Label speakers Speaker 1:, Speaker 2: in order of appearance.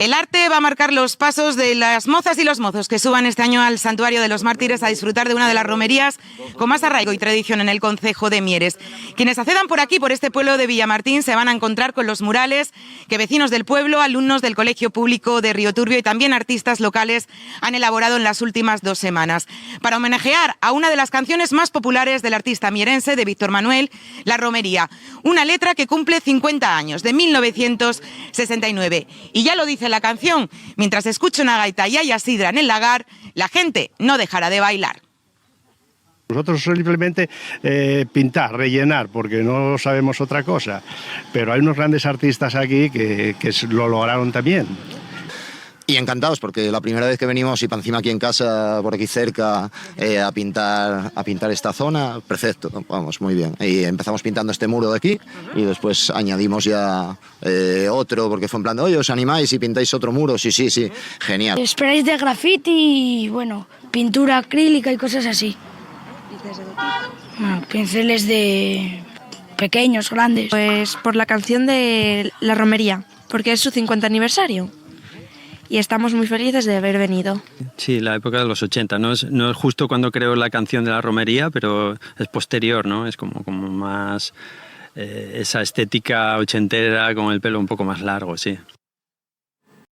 Speaker 1: El arte va a marcar los pasos de las mozas y los mozos que suban este año al Santuario de los Mártires a disfrutar de una de las romerías con más arraigo y tradición en el concejo de Mieres. Quienes accedan por aquí, por este pueblo de Villamartín, se van a encontrar con los murales que vecinos del pueblo, alumnos del Colegio Público de Río Turbio y también artistas locales han elaborado en las últimas 2 semanas. Para homenajear a una de las canciones más populares del artista mierense, de Víctor Manuel, La Romería. Una letra que cumple 50 años, de 1969. Y ya lo dice la canción, mientras escucha una gaita y haya sidra en el lagar, la gente no dejará de bailar.
Speaker 2: Nosotros simplemente pintar, rellenar, porque no sabemos otra cosa, pero hay unos grandes artistas aquí que lo lograron también.
Speaker 3: Y encantados, porque la primera vez que venimos y para encima aquí en casa, por aquí cerca, a pintar esta zona, perfecto, vamos, muy bien. Y empezamos pintando este muro de aquí y después añadimos ya otro, porque fue en plan de, oye, ¿os animáis y pintáis otro muro? Sí, sí, sí, genial.
Speaker 4: Sprays de graffiti y, bueno, pintura acrílica y cosas así. Bueno, pinceles de pequeños, grandes.
Speaker 5: Pues por la canción de La Romería, porque es su 50 aniversario. Y estamos muy felices de haber venido.
Speaker 6: Sí, la época de los 80, no es justo cuando creó la canción de La Romería, pero es posterior, ¿no? Es como más esa estética ochentera con el pelo un poco más largo, sí.